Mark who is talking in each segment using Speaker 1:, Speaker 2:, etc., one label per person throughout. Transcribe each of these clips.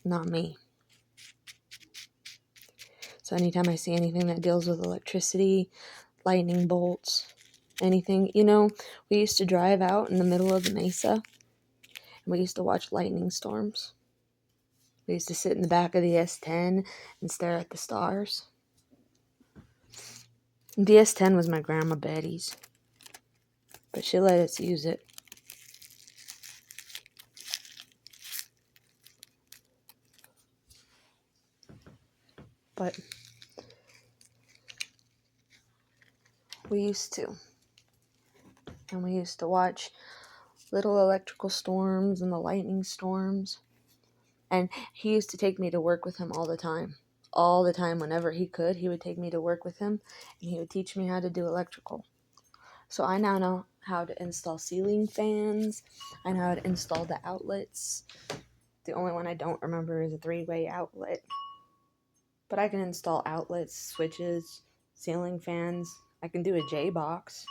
Speaker 1: not me. So anytime I see anything that deals with electricity, lightning bolts, anything, we used to drive out in the middle of the mesa and we used to watch lightning storms. We used to sit in the back of the S10 and stare at the stars. The S10 was my grandma Betty's, but she let us use it. But we used to. And we used to watch little electrical storms and the lightning storms. And he used to take me to work with him all the time. All the time, whenever he could, he would take me to work with him and he would teach me how to do electrical. So I now know how to install ceiling fans. I know how to install the outlets. The only one I don't remember is a 3-way outlet. But I can install outlets, switches, ceiling fans. I can do a J-box.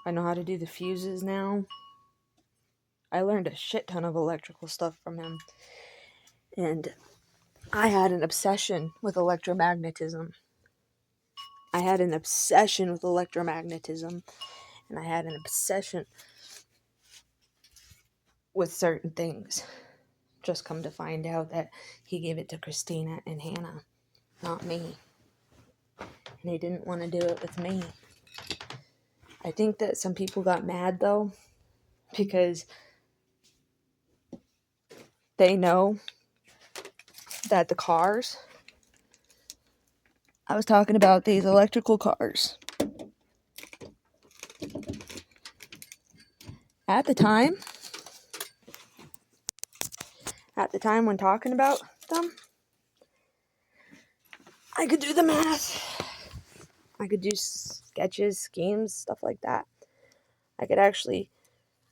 Speaker 1: I know how to do the fuses now. I learned a shit ton of electrical stuff from him. And I had an obsession with electromagnetism. And I had an obsession with certain things. Just come to find out that he gave it to Christina and Hannah, not me. And he didn't want to do it with me. I think that some people got mad though, because they know that the cars, I was talking about these electrical cars. At the time when talking about them, I could do the math. I could do sketches, schemes, stuff like that. I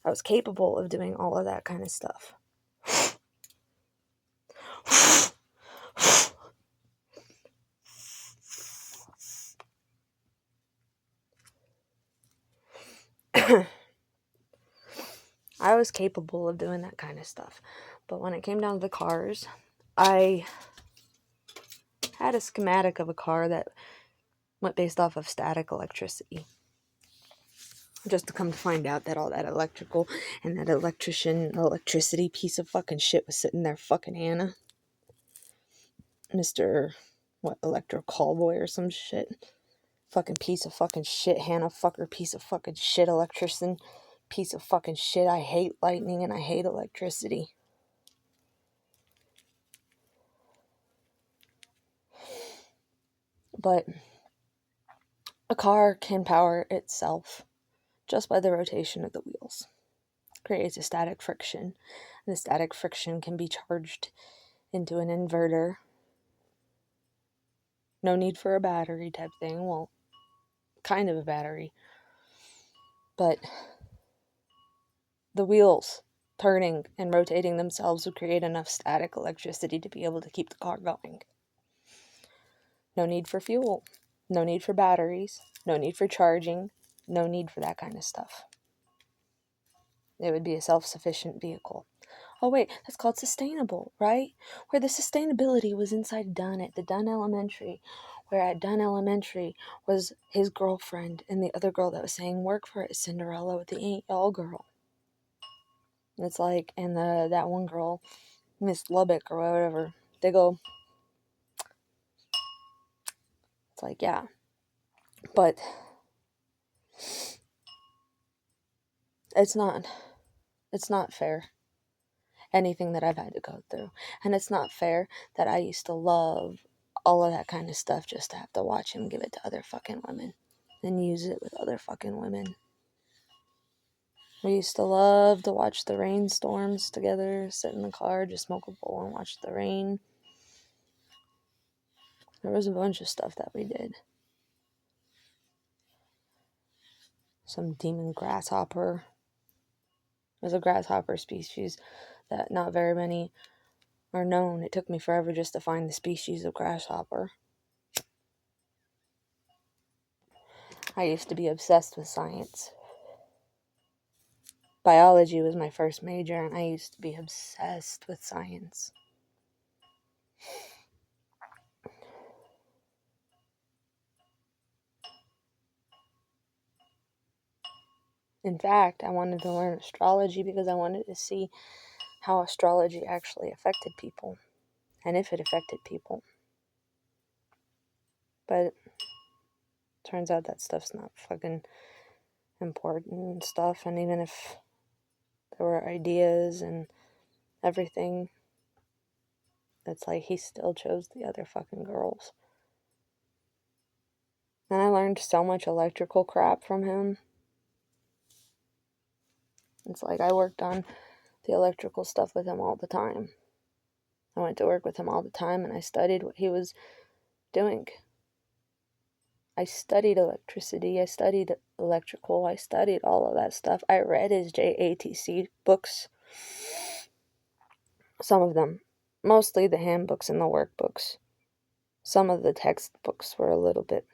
Speaker 1: was capable of doing all of that kind of stuff. I was capable of doing that kind of stuff. But when it came down to the cars, I had a schematic of a car that went based off of static electricity. Just to come to find out that all that electrical and that electricity piece of fucking shit was sitting there fucking Hannah. Mr. Electro Callboy or some shit. Fucking piece of fucking shit, Hannah fucker, piece of fucking shit, electrician, piece of fucking shit. I hate lightning and I hate electricity. But a car can power itself just by the rotation of the wheels. It creates a static friction. And the static friction can be charged into an inverter. No need for a battery type thing. Well, kind of a battery. But the wheels turning and rotating themselves would create enough static electricity to be able to keep the car going. No need for fuel. No need for batteries. No need for charging. No need for that kind of stuff. It would be a self-sufficient vehicle. Oh wait, that's called sustainable, right? Where the sustainability was inside Dunn at the Dunn Elementary. Where at Dunn Elementary was his girlfriend and the other girl that was saying work for it, Cinderella with the Ain't Y'all girl. And it's like, and that one girl, Miss Lubbock or whatever, they go, it's like, yeah. But it's not fair, anything that I've had to go through. And it's not fair that I used to love all of that kind of stuff just to have to watch him give it to other fucking women and use it with other fucking women. We used to love to watch the rainstorms together, sit in the car, just smoke a bowl and watch the rain. There was a bunch of stuff that we did. Some demon grasshopper. There's a grasshopper species that not very many are known. It took me forever just to find the species of grasshopper. I used to be obsessed with science. Biology was my first major, and I used to be obsessed with science. In fact, I wanted to learn astrology because I wanted to see how astrology actually affected people, and if it affected people. But turns out that stuff's not fucking important and stuff, and even if there were ideas and everything, it's like he still chose the other fucking girls. And I learned so much electrical crap from him. It's like I worked on the electrical stuff with him all the time. I went to work with him all the time, and I studied what he was doing. I studied electricity, I studied electrical, I studied all of that stuff. I read his JATC books. Some of them. Mostly the handbooks and the workbooks. Some of the textbooks were a little bit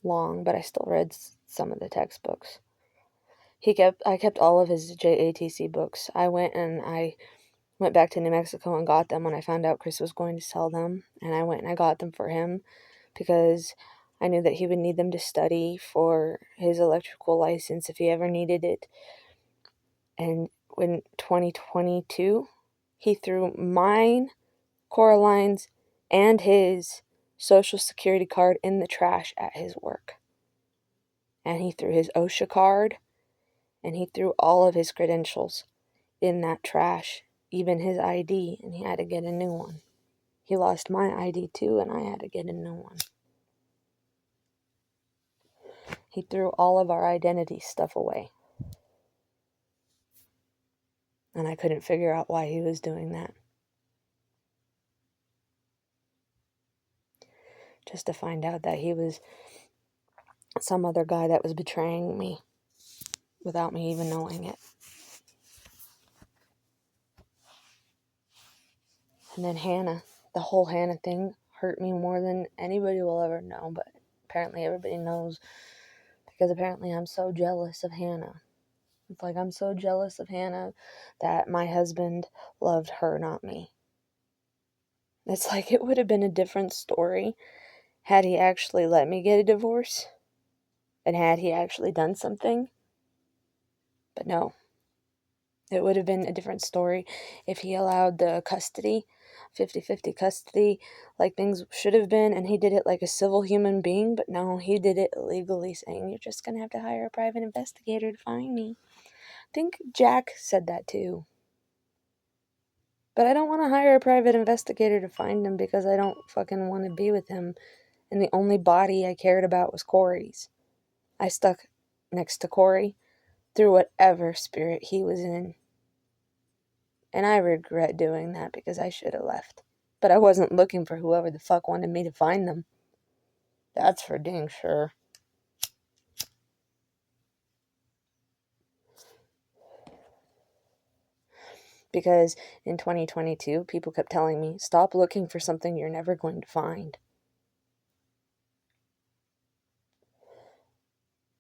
Speaker 1: long, but I still read some of the textbooks. I kept all of his JATC books. I went back to New Mexico and got them when I found out Chris was going to sell them. And I went and I got them for him because I knew that he would need them to study for his electrical license if he ever needed it. And in 2022, he threw mine, Coraline's, and his Social Security card in the trash at his work. And he threw his OSHA card, and he threw all of his credentials in that trash, even his ID, and he had to get a new one. He lost my ID too, and I had to get a new one. He threw all of our identity stuff away. And I couldn't figure out why he was doing that. Just to find out that he was some other guy that was betraying me without me even knowing it. And then Hannah, the whole Hannah thing hurt me more than anybody will ever know, but apparently everybody knows because apparently I'm so jealous of Hannah. It's like I'm so jealous of Hannah that my husband loved her, not me. It's like it would have been a different story had he actually let me get a divorce and had he actually done something. But no, it would have been a different story if he allowed the custody, 50-50 custody, like things should have been, and he did it like a civil human being. But no, he did it illegally, saying you're just going to have to hire a private investigator to find me. I think Jack said that too. But I don't want to hire a private investigator to find him because I don't fucking want to be with him. And the only body I cared about was Corey's. I stuck next to Corey through whatever spirit he was in. And I regret doing that because I should have left. But I wasn't looking for whoever the fuck wanted me to find them. That's for dang sure. Because in 2022, people kept telling me, stop looking for something you're never going to find.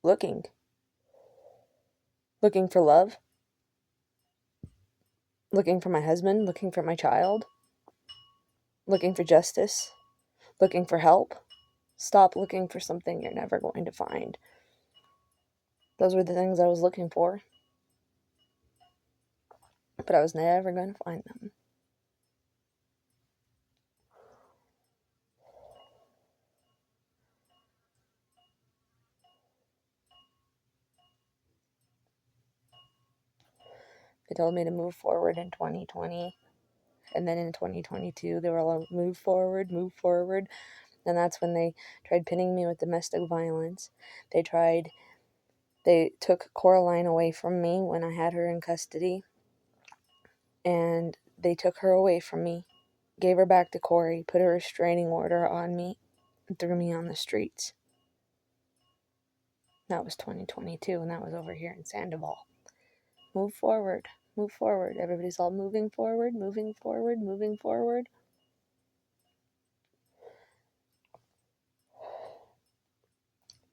Speaker 1: Looking for love. Looking for my husband. Looking for my child. Looking for justice. Looking for help. Stop looking for something you're never going to find. Those were the things I was looking for. But I was never going to find them. They told me to move forward in 2020. And then in 2022, they were like, move forward. And that's when they tried pinning me with domestic violence. They took Coraline away from me when I had her in custody. And they took her away from me, gave her back to Corey, put a restraining order on me, and threw me on the streets. That was 2022, and that was over here in Sandoval. Move forward. Everybody's all moving forward.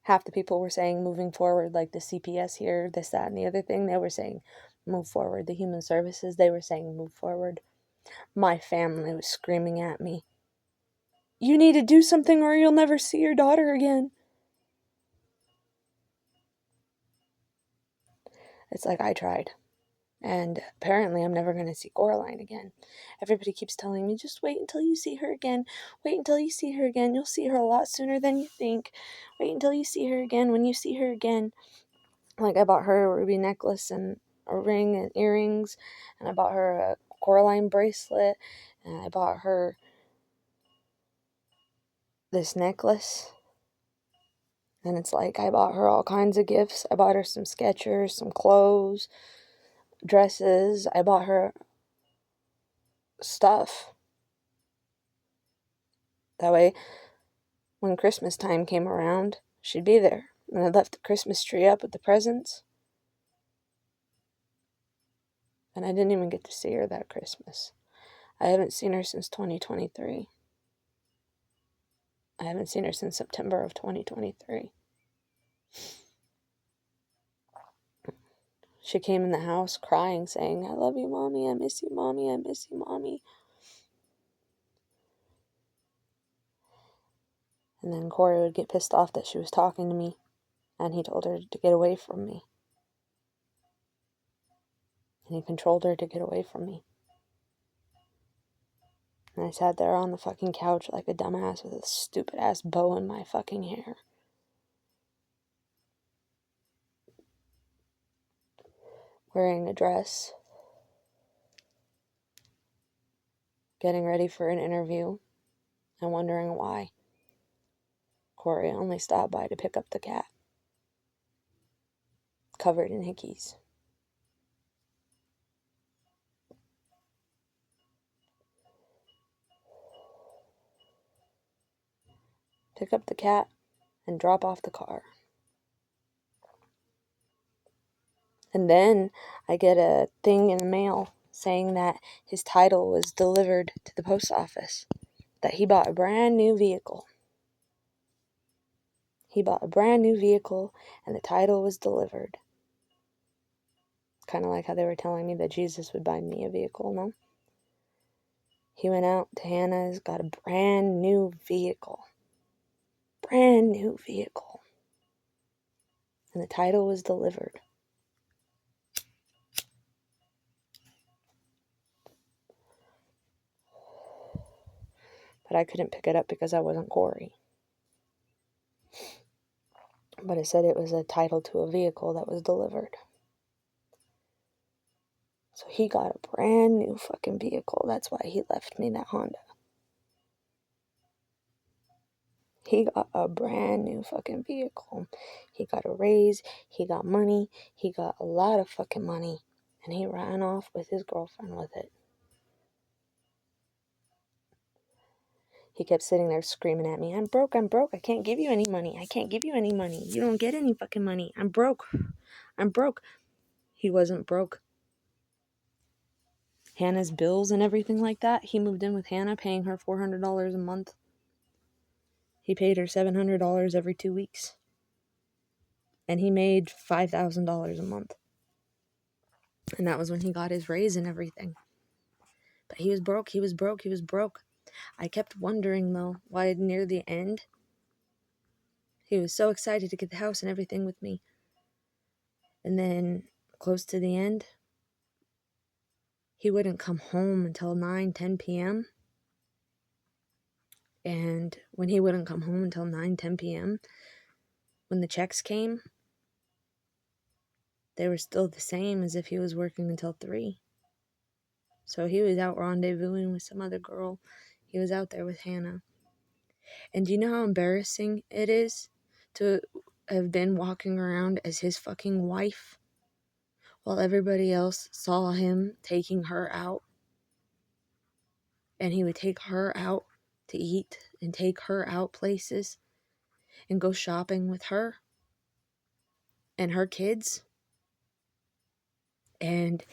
Speaker 1: Half the people were saying moving forward, like the CPS here, this, that, and the other thing. They were saying move forward. The human services, they were saying move forward. My family was screaming at me, you need to do something or you'll never see your daughter again. It's like, I tried. And apparently I'm never going to see Coraline again. Everybody keeps telling me, just wait until you see her again. Wait until you see her again. You'll see her a lot sooner than you think. Wait until you see her again. When you see her again. Like, I bought her a ruby necklace and a ring and earrings. And I bought her a Coraline bracelet. And I bought her this necklace. And it's like, I bought her all kinds of gifts. I bought her some Skechers, some clothes, dresses. I bought her stuff. That way, when Christmas time came around, she'd be there. And I left the Christmas tree up with the presents. And I didn't even get to see her that Christmas. I haven't seen her since 2023. I haven't seen her since September of 2023. She came in the house crying, saying, I love you, Mommy. I miss you, Mommy. I miss you, Mommy. And then Corey would get pissed off that she was talking to me. And he told her to get away from me. And he controlled her to get away from me. And I sat there on the fucking couch like a dumbass with a stupid ass bow in my fucking hair. Wearing a dress. Getting ready for an interview. And wondering why Corey only stopped by to pick up the cat. Covered in hickeys. Pick up the cat and drop off the car. And then I get a thing in the mail saying that his title was delivered to the post office. That he bought a brand new vehicle. He bought a brand new vehicle and the title was delivered. Kind of like how they were telling me that Jesus would buy me a vehicle, no? He went out to Hannah's, got a brand new vehicle. Brand new vehicle. And the title was delivered. But I couldn't pick it up because I wasn't Corey. But it said it was a title to a vehicle that was delivered. So he got a brand new fucking vehicle. That's why he left me that Honda. He got a brand new fucking vehicle. He got a raise. He got money. He got a lot of fucking money. And he ran off with his girlfriend with it. He kept sitting there screaming at me, I'm broke, I'm broke. I can't give you any money. I can't give you any money. You don't get any fucking money. I'm broke. I'm broke. He wasn't broke. Hannah's bills and everything like that. He moved in with Hannah, paying her $400 a month. He paid her $700 every 2 weeks. And he made $5,000 a month. And that was when he got his raise and everything. But he was broke, he was broke, he was broke. I kept wondering, though, why near the end, he was so excited to get the house and everything with me. And then, close to the end, he wouldn't come home until 9, 10 p.m. And when he wouldn't come home until 9, 10 p.m., when the checks came, they were still the same as if he was working until 3. So he was out rendezvousing with some other girl. He was out there with Hannah. And do you know how embarrassing it is to have been walking around as his fucking wife while everybody else saw him taking her out? And he would take her out to eat and take her out places and go shopping with her and her kids. And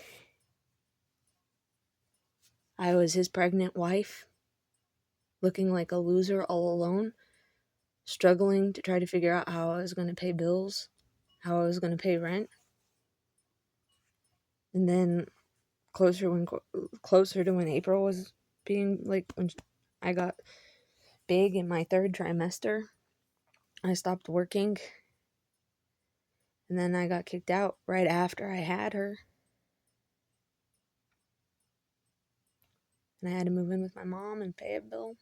Speaker 1: I was his pregnant wife, looking like a loser all alone, struggling to try to figure out how I was going to pay bills, how I was going to pay rent. And then closer to when April was being, like, when I got big in my 3rd trimester, I stopped working. And then I got kicked out right after I had her. And I had to move in with my mom in Fayetteville.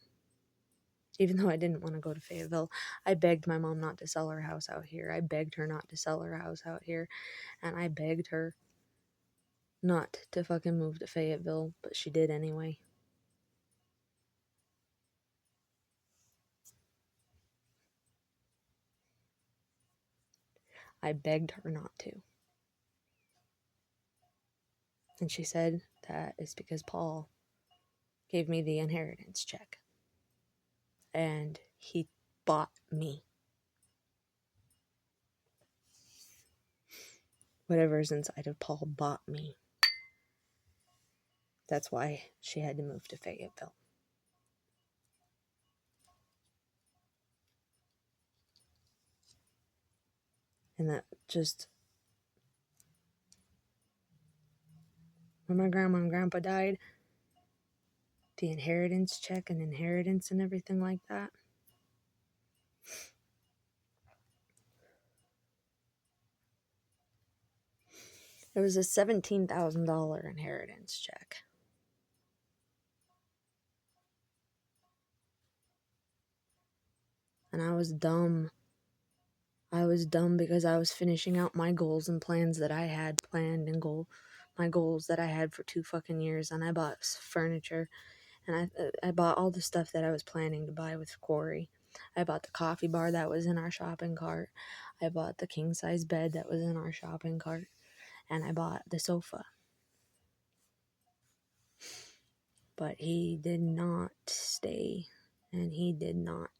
Speaker 1: Even though I didn't want to go to Fayetteville, I begged my mom not to sell her house out here. I begged her not to sell her house out here. And I begged her not to fucking move to Fayetteville, but she did anyway. I begged her not to. And she said that it's because Paul gave me the inheritance check. And he bought me. Whatever's inside of Paul bought me. That's why she had to move to Fayetteville. And that just... when my grandma and grandpa died, the inheritance check and inheritance and everything like that, it was a $17,000 inheritance check. And I was dumb. I was dumb because I was finishing out my goals and plans that I had planned, and my goals that I had for 2 fucking years. And I bought furniture, and I bought all the stuff that I was planning to buy with Corey. I bought the coffee bar that was in our shopping cart. I bought the king size bed that was in our shopping cart. And I bought the sofa. But he did not stay, and he did not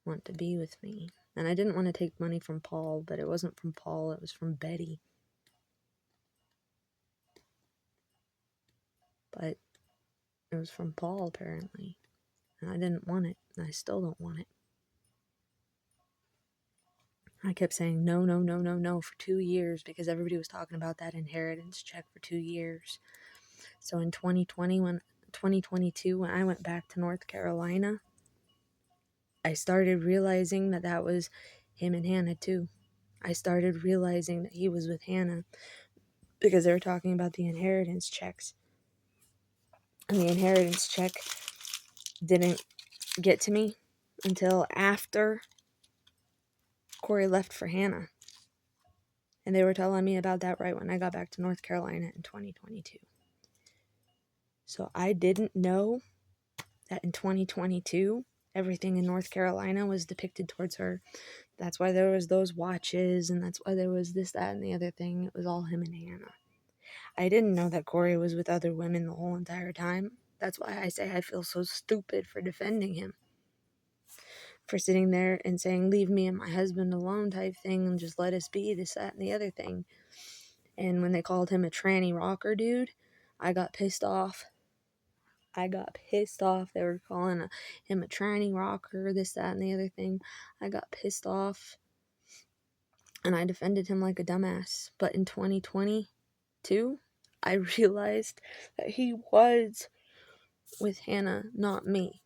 Speaker 1: want to be with me. And I didn't want to take money from Paul, but it wasn't from Paul, it was from Betty. But it was from Paul, apparently. And I didn't want it, and I still don't want it. I kept saying no, no, no, no, no for 2 years because everybody was talking about that inheritance check for 2 years. So in 2022, when I went back to North Carolina, I started realizing that that was him and Hannah too. I started realizing that he was with Hannah because they were talking about the inheritance checks. And the inheritance check didn't get to me until after Corey left for Hannah. And they were telling me about that right when I got back to North Carolina in 2022. So I didn't know that in 2022, everything in North Carolina was depicted towards her. That's why there was those watches, and that's why there was this, that, and the other thing. It was all him and Hannah. I didn't know that Corey was with other women the whole entire time. That's why I say I feel so stupid for defending him. For sitting there and saying, leave me and my husband alone type thing, and just let us be, this, that, and the other thing. And when they called him a tranny rocker dude, I got pissed off. They were calling him a tranny rocker, this, that, and the other thing. I got pissed off. And I defended him like a dumbass. But in 2022, I realized that he was with Hannah, not me.